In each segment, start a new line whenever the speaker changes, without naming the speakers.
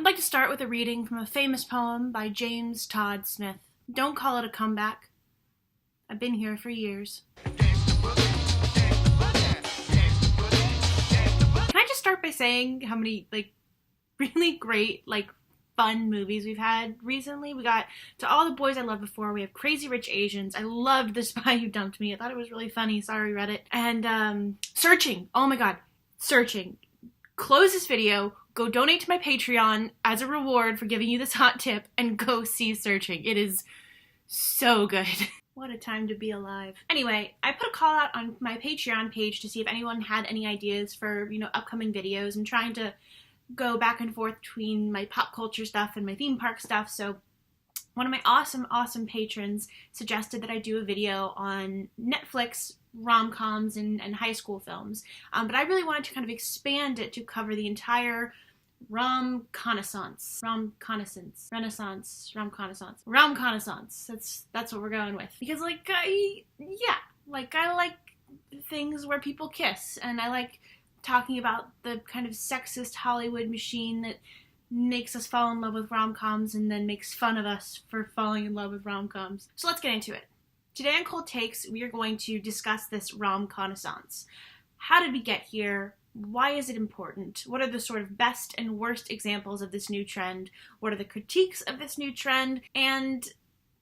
like to start with a reading from a famous poem by James Todd Smith. Don't call it a comeback. I've been here for years. Can I just start by saying how many, really great, fun movies we've had recently? We got To All the Boys I Loved Before. We have Crazy Rich Asians. I loved The Spy Who Dumped Me. I thought it was really funny. Sorry, Reddit. And Searching. Oh my god. Searching. Close this video. Go donate to my Patreon as a reward for giving you this hot tip, and go see Searching. It is so good. What a time to be alive. Anyway, I put a call out on my Patreon page to see if anyone had any ideas for, upcoming videos. I'm trying to go back and forth between my pop culture stuff and my theme park stuff, so one of my awesome patrons suggested that I do a video on Netflix rom-coms and high school films, but I really wanted to kind of expand it to cover the entire rom-connaissance. That's what we're going with. Because, I like things where people kiss, and I like talking about the kind of sexist Hollywood machine that makes us fall in love with rom-coms and then makes fun of us for falling in love with rom-coms. So let's get into it. Today on Cold Takes, we are going to discuss this rom-connaissance. How did we get here? Why is it important? What are the sort of best and worst examples of this new trend? What are the critiques of this new trend? And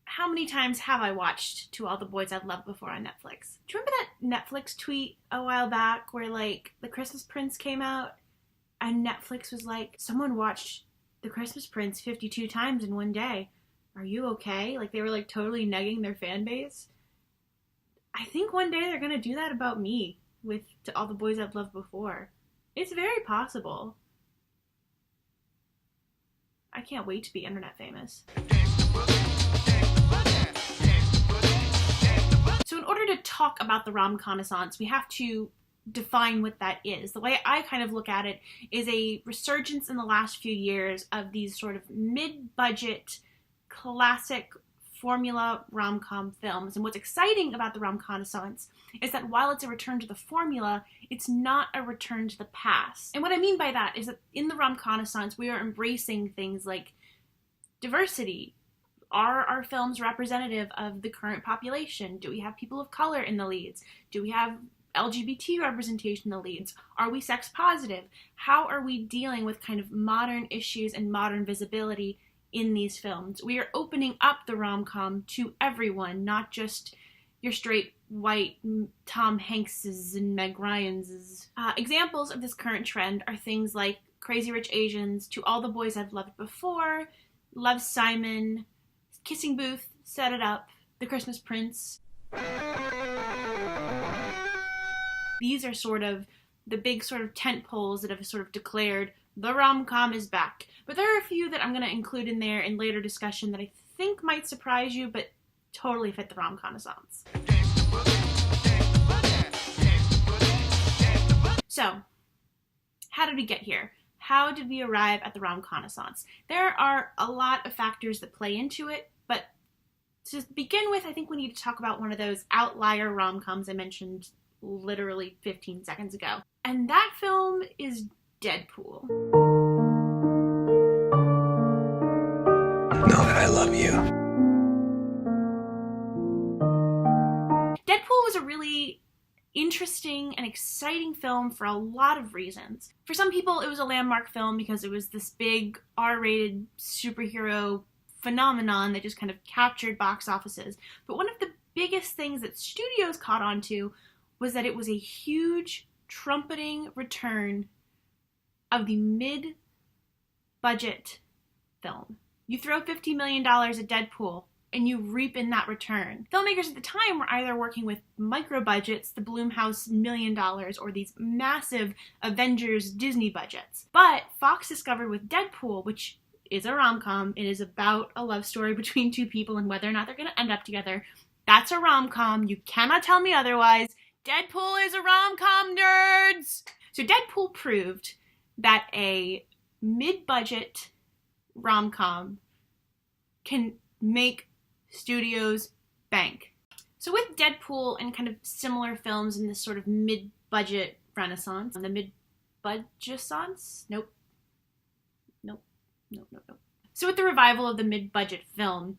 how many times have I watched To All the Boys I've Loved Before on Netflix? Do you remember that Netflix tweet a while back where, The Christmas Prince came out and Netflix was like, someone watched The Christmas Prince 52 times in one day. Are you okay? They were, totally negging their fan base. I think one day they're gonna do that about me with To All the Boys I've Loved Before. It's very possible. I can't wait to be internet famous. So in order to talk about the rom-connaissance, we have to define what that is. The way I kind of look at it is a resurgence in the last few years of these sort of mid-budget, classic formula rom-com films. And what's exciting about the rom-connaissance is that while it's a return to the formula, it's not a return to the past. And what I mean by that is that in the rom-connaissance, we are embracing things like diversity. Are our films representative of the current population? Do we have people of color in the leads? Do we have LGBT representation in the leads? Are we sex positive? How are we dealing with kind of modern issues and modern visibility in these films? We are opening up the rom-com to everyone, not just your straight white Tom Hankses and Meg Ryanses. Examples of this current trend are things like Crazy Rich Asians, To All the Boys I've Loved Before, Love, Simon, Kissing Booth, Set It Up, The Christmas Prince. These are sort of the big sort of tent poles that have sort of declared the rom-com is back. But there are a few that I'm going to include in there in later discussion that I think might surprise you, but totally fit the rom-connaissance. So, how did we get here? How did we arrive at the rom-connaissance? There are a lot of factors that play into it, but to begin with, I think we need to talk about one of those outlier rom-coms I mentioned literally 15 seconds ago. And that film is Deadpool.
Know that I love you.
Deadpool was a really interesting and exciting film for a lot of reasons. For some people, it was a landmark film because it was this big R-rated superhero phenomenon that just kind of captured box offices. But one of the biggest things that studios caught on to was that it was a huge, trumpeting return of the mid-budget film. You throw $50 million at Deadpool, and you reap in that return. Filmmakers at the time were either working with micro-budgets, the Blumhouse $1 million, or these massive Avengers Disney budgets. But Fox discovered with Deadpool, which is a rom-com, it is about a love story between two people and whether or not they're going to end up together. That's a rom-com. You cannot tell me otherwise. Deadpool is a rom-com, nerds! So Deadpool proved that a mid-budget rom-com can make studios bank. So with Deadpool and kind of similar films in this sort of mid-budget renaissance, the mid-budgetance? Nope. No, no, no. So with the revival of the mid-budget film,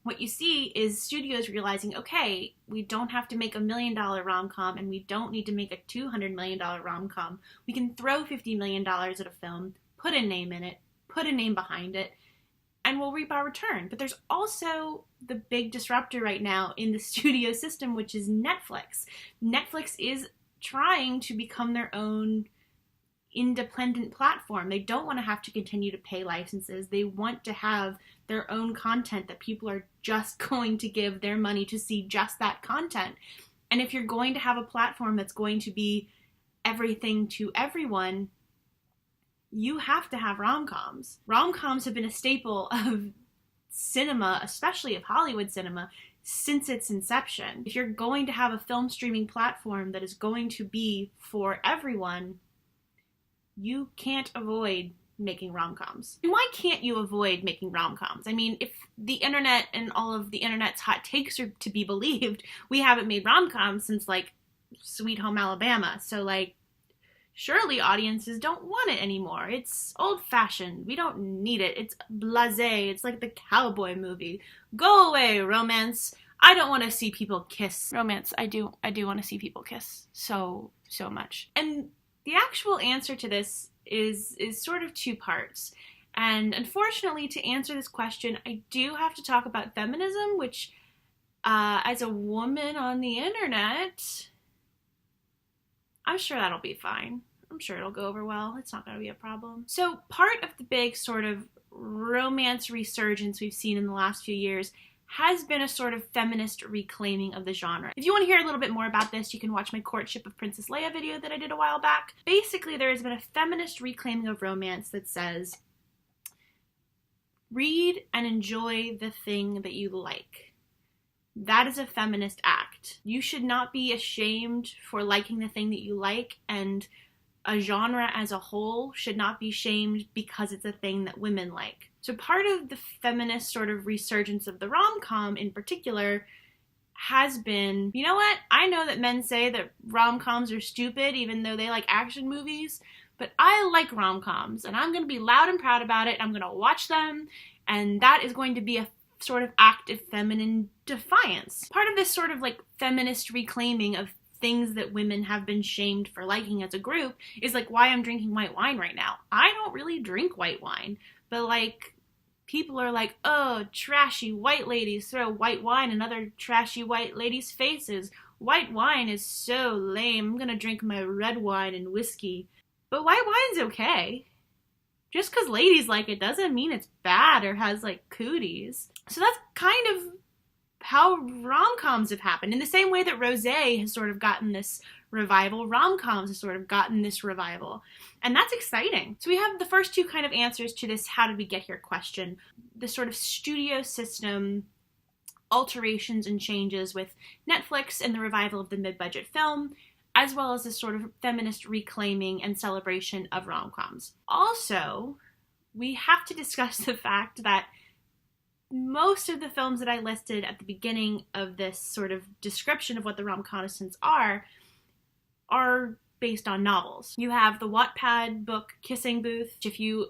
what you see is studios realizing, okay, we don't have to make $1 million rom-com and we don't need to make a $200 million rom-com. We can throw $50 million at a film, put a name in it, put a name behind it, and we'll reap our return. But there's also the big disruptor right now in the studio system, which is Netflix. Netflix is trying to become their own independent platform. They don't want to have to continue to pay licenses. They want to have their own content that people are just going to give their money to see just that content. And if you're going to have a platform that's going to be everything to everyone, you have to have rom-coms. Rom-coms have been a staple of cinema, especially of Hollywood cinema, since its inception. If you're going to have a film streaming platform that is going to be for everyone, you can't avoid making rom-coms. And why can't you avoid making rom-coms? I mean, if the internet and all of the internet's hot takes are to be believed, we haven't made rom-coms since, like, Sweet Home Alabama. So, like, surely audiences don't want it anymore. It's old-fashioned. We don't need it. It's blasé. It's like the cowboy movie. Go away, romance. I don't want to see people kiss. Romance, I do want to see people kiss so much. And the actual answer to this is sort of two parts. And unfortunately, to answer this question, I do have to talk about feminism, which, as a woman on the internet, I'm sure that'll be fine. I'm sure it'll go over well. It's not going to be a problem. So part of the big sort of romance resurgence we've seen in the last few years has been a sort of feminist reclaiming of the genre. If you want to hear a little bit more about this, you can watch my Courtship of Princess Leia video that I did a while back. Basically, there has been a feminist reclaiming of romance that says, read and enjoy the thing that you like. That is a feminist act. You should not be ashamed for liking the thing that you like, and a genre as a whole should not be shamed because it's a thing that women like. So part of the feminist sort of resurgence of the rom-com in particular has been, you know what? I know that men say that rom-coms are stupid even though they like action movies, but I like rom-coms and I'm going to be loud and proud about it. I'm going to watch them, and that is going to be a sort of act of feminine defiance. Part of this sort of like feminist reclaiming of things that women have been shamed for liking as a group is like why I'm drinking white wine right now. I don't really drink white wine, but like people are like, oh, trashy white ladies throw white wine in other trashy white ladies' faces. White wine is so lame. I'm gonna drink my red wine and whiskey. But white wine's okay. Just because ladies like it doesn't mean it's bad or has like cooties. So that's kind of how rom-coms have happened. In the same way that rosé has sort of gotten this revival, rom-coms have sort of gotten this revival. And that's exciting. So we have the first two kind of answers to this how did we get here question. The sort of studio system alterations and changes with Netflix and the revival of the mid-budget film, as well as this sort of feminist reclaiming and celebration of rom-coms. Also, we have to discuss the fact that most of the films that I listed at the beginning of this sort of description of what the rom-coms are based on novels. You have the Wattpad book Kissing Booth. If you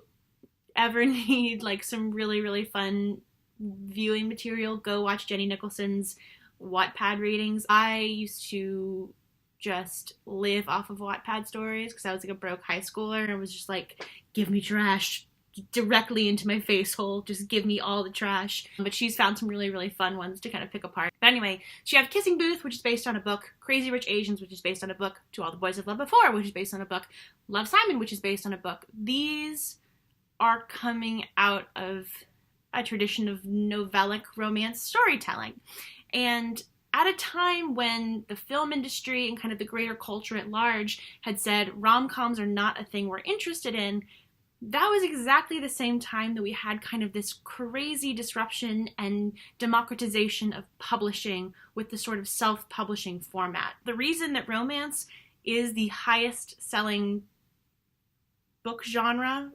ever need like some really, really fun viewing material, go watch Jenny Nicholson's Wattpad readings. I used to just live off of Wattpad stories because I was like a broke high schooler and it was just like, give me trash directly into my face hole, just give me all the trash. But she's found some really, really fun ones to kind of pick apart. But anyway, so you have Kissing Booth, which is based on a book, Crazy Rich Asians, which is based on a book, To All the Boys I've Loved Before, which is based on a book, Love, Simon, which is based on a book. These are coming out of a tradition of novellic romance storytelling. And at a time when the film industry and kind of the greater culture at large had said rom-coms are not a thing we're interested in, that was exactly the same time that we had kind of this crazy disruption and democratization of publishing with the sort of self-publishing format. The reason that romance is the highest selling book genre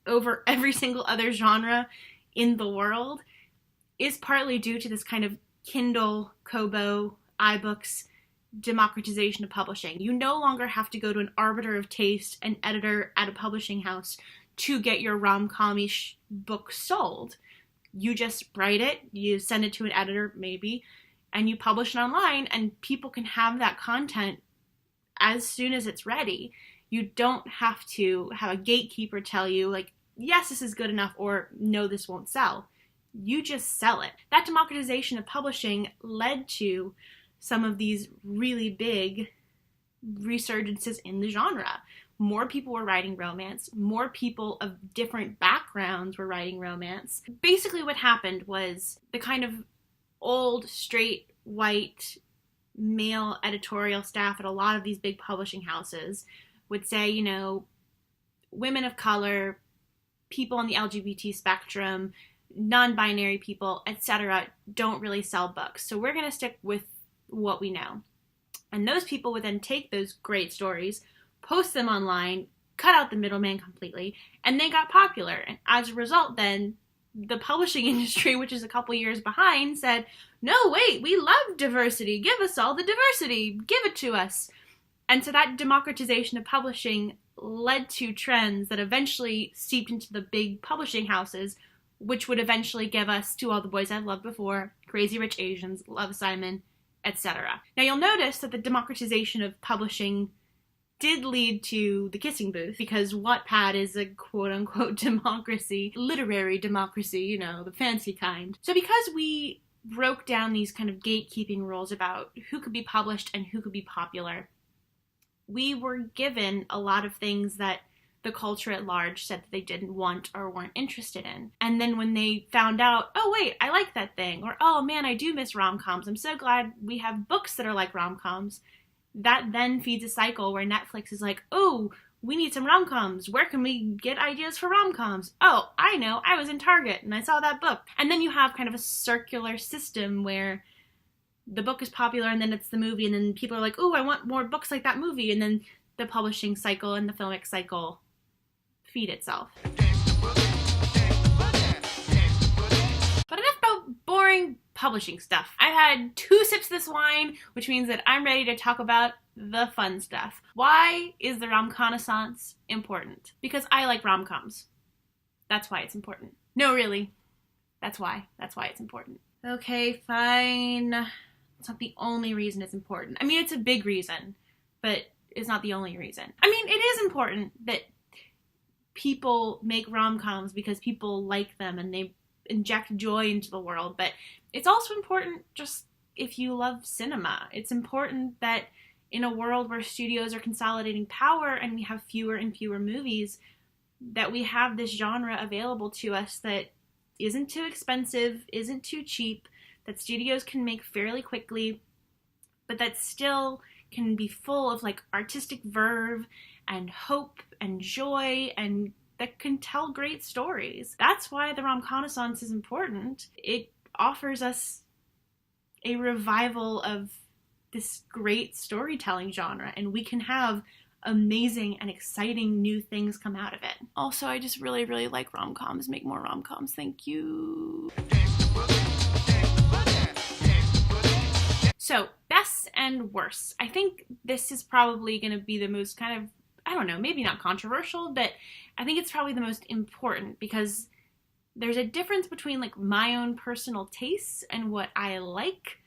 over every single other genre in the world is partly due to this kind of Kindle, Kobo, iBooks democratization of publishing. You no longer have to go to an arbiter of taste, an editor at a publishing house, to get your rom-com-ish book sold. You just write it, you send it to an editor maybe, and you publish it online, and people can have that content as soon as it's ready. You don't have to have a gatekeeper tell you, like, yes, this is good enough, or no, this won't sell. You just sell it. That democratization of publishing led to some of these really big resurgences in the genre. More people were writing romance. More people of different backgrounds were writing romance. Basically what happened was the kind of old, straight, white, male editorial staff at a lot of these big publishing houses would say, you know, women of color, people on the LGBT spectrum, non-binary people, etc., don't really sell books. So we're going to stick with what we know. And those people would then take those great stories, post them online, cut out the middleman completely, and they got popular. And as a result, then the publishing industry, which is a couple years behind, said, no, wait, we love diversity. Give us all the diversity. Give it to us. And so that democratization of publishing led to trends that eventually seeped into the big publishing houses, which would eventually give us To All the Boys I've Loved Before, Crazy Rich Asians, Love, Simon, etc. Now you'll notice that the democratization of publishing did lead to the kissing booth, because Wattpad is a quote-unquote democracy, literary democracy, you know, the fancy kind. So because we broke down these kind of gatekeeping rules about who could be published and who could be popular, we were given a lot of things that the culture at large said that they didn't want or weren't interested in. And then when they found out, oh wait, I like that thing, or oh man, I do miss rom-coms, I'm so glad we have books that are like rom-coms, that then feeds a cycle where Netflix is like, oh, we need some rom-coms. Where can we get ideas for rom-coms? Oh, I know, I was in Target and I saw that book. And then you have kind of a circular system where the book is popular and then it's the movie and then people are like, oh, I want more books like that movie. And then the publishing cycle and the filmic cycle feed itself. But enough about boring publishing stuff. I've had 2 sips of this wine, which means that I'm ready to talk about the fun stuff. Why is the rom-connaissance important? Because I like rom-coms. That's why it's important. No, really. That's why. That's why it's important. Okay, fine. It's not the only reason it's important. I mean, it's a big reason, but it's not the only reason. I mean, it is important that people make rom-coms because people like them and they inject joy into the world, but it's also important just if you love cinema. It's important that in a world where studios are consolidating power and we have fewer and fewer movies, that we have this genre available to us that isn't too expensive, isn't too cheap, that studios can make fairly quickly, but that still can be full of like artistic verve and hope and joy, and that can tell great stories. That's why the rom-connaissance is important. It offers us a revival of this great storytelling genre, and we can have amazing and exciting new things come out of it. Also, I just really, really like rom-coms. Make more rom-coms. Thank you. So, best and worst. I think this is probably going to be the most kind of, I don't know, maybe not controversial, but I think it's probably the most important because there's a difference between like my own personal tastes and what I like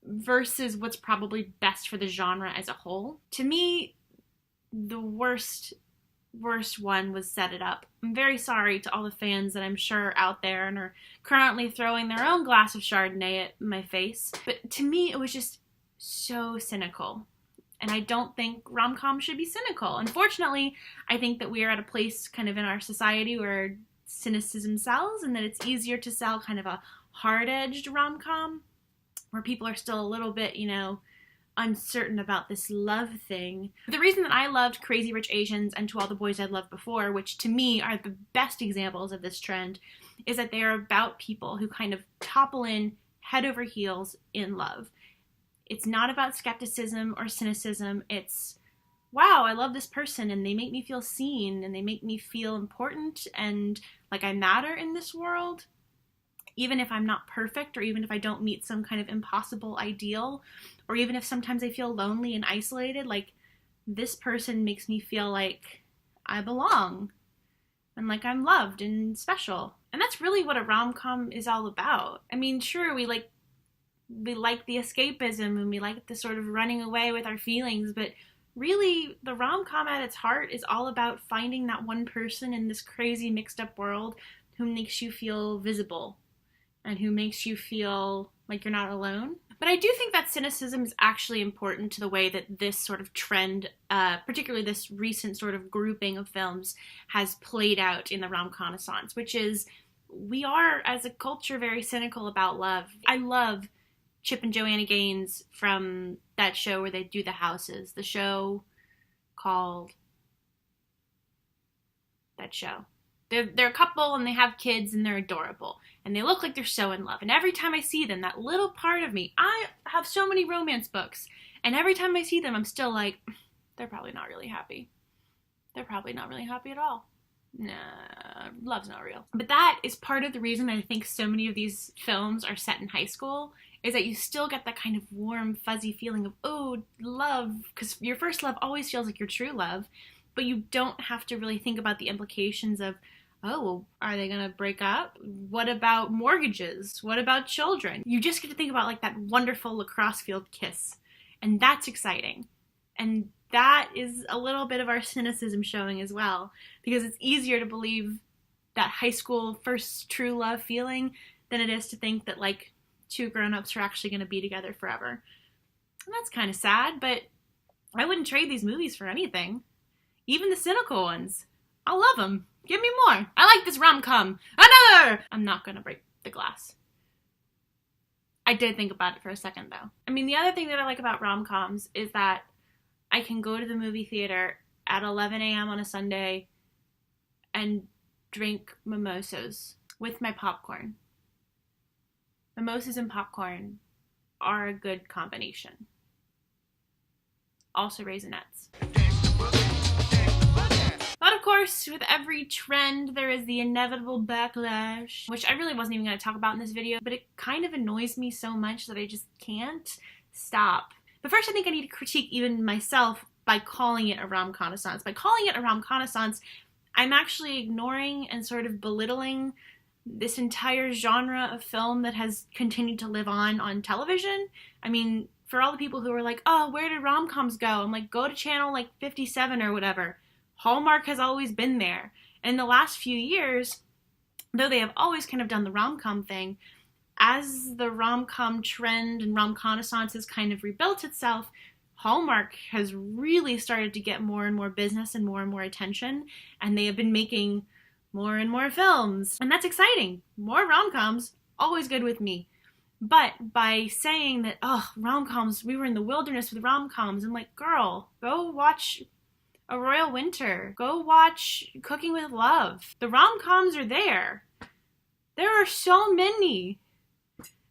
versus what's probably best for the genre as a whole. To me, the worst one was Set It Up. I'm very sorry to all the fans that I'm sure are out there and are currently throwing their own glass of Chardonnay at my face. But to me, it was just so cynical. And I don't think rom-coms should be cynical. Unfortunately, I think that we are at a place kind of in our society where cynicism sells and that it's easier to sell kind of a hard-edged rom-com where people are still a little bit, you know, uncertain about this love thing. The reason that I loved Crazy Rich Asians and To All the Boys I'd Loved Before, which to me are the best examples of this trend, is that they are about people who kind of topple in head over heels in love. It's not about skepticism or cynicism. It's, wow, I love this person and they make me feel seen and they make me feel important and like I matter in this world. Even if I'm not perfect, or even if I don't meet some kind of impossible ideal, or even if sometimes I feel lonely and isolated, like this person makes me feel like I belong. and like I'm loved and special. And that's really what a rom-com is all about. I mean, sure, we like the escapism and we like the sort of running away with our feelings, but really the rom-com at its heart is all about finding that one person in this crazy mixed up world who makes you feel visible and who makes you feel like you're not alone. But I do think that cynicism is actually important to the way that this sort of trend, particularly this recent sort of grouping of films, has played out in the rom-com-naissance, which is we are, as a culture, very cynical about love. I love Chip and Joanna Gaines from that show where they do the houses. The show called... that show. They're a couple and they have kids and they're adorable. And they look like they're so in love. And every time I see them, that little part of me, I have so many romance books. And every time I see them, I'm still like, they're probably not really happy. They're probably not really happy at all. Nah, love's not real. But that is part of the reason that I think so many of these films are set in high school, is that you still get that kind of warm, fuzzy feeling of, oh, love. Because your first love always feels like your true love. But you don't have to really think about the implications of, oh, are they going to break up? What about mortgages? What about children? You just get to think about like that wonderful lacrosse field kiss. And that's exciting. And that is a little bit of our cynicism showing as well. Because it's easier to believe that high school first true love feeling than it is to think that like two grown-ups are actually going to be together forever. And that's kind of sad, but I wouldn't trade these movies for anything. Even the cynical ones. I love them. Give me more. I like this rom-com. Another! I'm not going to break the glass. I did think about it for a second, though. I mean, the other thing that I like about rom-coms is that I can go to the movie theater at 11 a.m. on a Sunday and drink mimosas with my popcorn. Mimosas and popcorn are a good combination. Also raisinets. But of course, with every trend, there is the inevitable backlash, which I really wasn't even going to talk about in this video, but it kind of annoys me so much that I just can't stop. But first, I think I need to critique even myself by calling it a rom-com-naissance. By calling it a rom-com-naissance, I'm actually ignoring and sort of belittling this entire genre of film that has continued to live on television. I mean, for all the people who are like, oh, where did rom-coms go? I'm like, go to channel like 57 or whatever. Hallmark has always been there. And in the last few years, though they have always kind of done the rom-com thing, as the rom-com trend and rom-com-naissance has kind of rebuilt itself, Hallmark has really started to get more and more business and more attention, and they have been making more and more films. And that's exciting. More rom-coms, always good with me. But by saying that, oh, rom-coms, we were in the wilderness with rom-coms, I'm like, girl, go watch A Royal Winter. Go watch Cooking with Love. The rom-coms are there. There are so many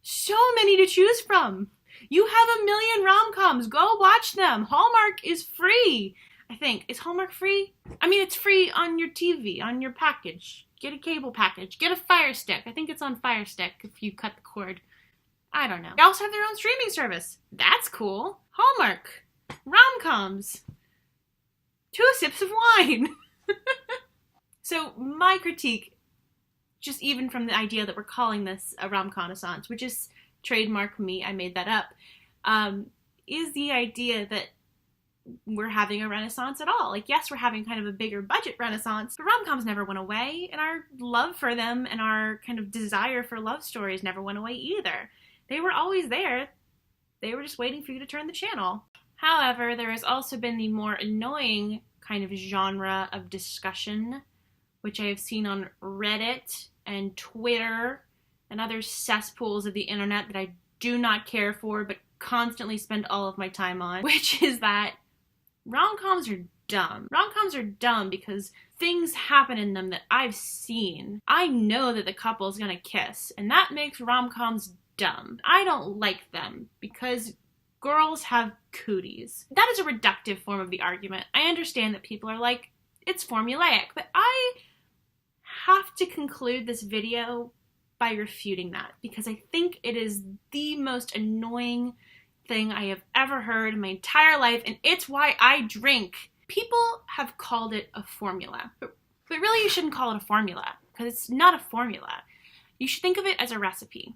to choose from. You have a million rom-coms. Go watch them. Hallmark is free, I think. Is Hallmark free? I mean, it's free on your TV, on your package. Get a cable package. Get a Fire Stick. I think it's on Fire Stick if you cut the cord. I don't know. They also have their own streaming service. That's cool. Hallmark. Rom-coms. 2 sips of wine. So my critique, just even from the idea that we're calling this a rom-com-naissance, which is trademark me, I made that up, is the idea that we're having a renaissance at all. Like, yes, we're having kind of a bigger budget renaissance, but rom-coms never went away, and our love for them and our kind of desire for love stories never went away either. They were always there. They were just waiting for you to turn the channel. However, there has also been the more annoying kind of genre of discussion, which I have seen on Reddit and Twitter and other cesspools of the internet that I do not care for but constantly spend all of my time on, which is that rom-coms are dumb. Rom-coms are dumb because things happen in them that I've seen. I know that the couple is gonna kiss, and that makes rom-coms dumb. I don't like them because girls have cooties. That is a reductive form of the argument. I understand that people are like, it's formulaic, but I have to conclude this video by refuting that because I think it is the most annoying thing I have ever heard in my entire life, and it's why I drink. People have called it a formula, but But really, you shouldn't call it a formula, because it's not a formula. You should think of it as a recipe.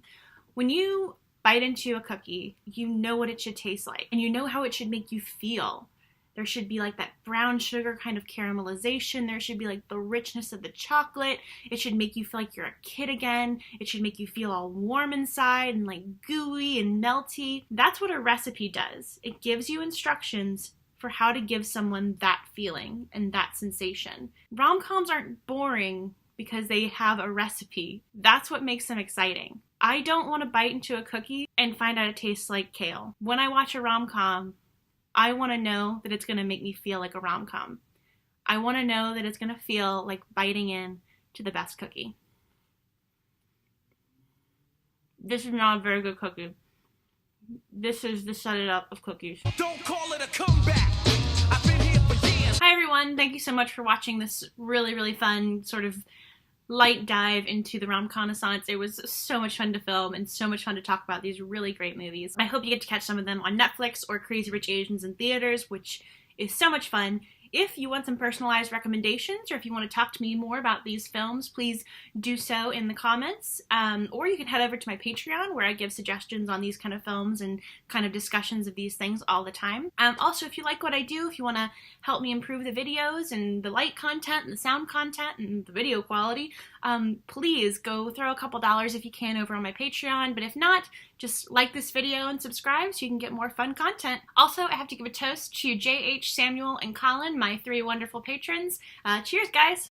When you bite into a cookie, you know what it should taste like, and you know how it should make you feel. There should be like that brown sugar kind of caramelization. There should be like the richness of the chocolate. It should make you feel like you're a kid again. It should make you feel all warm inside and like gooey and melty. That's what a recipe does. It gives you instructions for how to give someone that feeling and that sensation. Rom-coms aren't boring because they have a recipe. That's what makes them exciting. I don't want to bite into a cookie and find out it tastes like kale. When I watch a rom-com, I want to know that it's going to make me feel like a rom-com. I want to know that it's going to feel like biting in to the best cookie. This is not a very good cookie. This is the set it up of cookies. Don't call it a comeback. I've been here for years. Hi everyone, thank you so much for watching this really fun sort of light dive into the Rom-Connaissance. It was so much fun to film and so much fun to talk about these really great movies. I hope you get to catch some of them on Netflix or Crazy Rich Asians in theaters, which is so much fun. If you want some personalized recommendations, or if you want to talk to me more about these films, please do so in the comments. Or you can head over to my Patreon, where I give suggestions on these kind of films and kind of discussions of these things all the time. Also, if you like what I do, if you want to help me improve the videos and the light content and the sound content and the video quality, please go throw a couple dollars if you can over on my Patreon. But if not, just like this video and subscribe so you can get more fun content. Also, I have to give a toast to JH, Samuel, and Colin, my 3 wonderful patrons. Cheers, guys!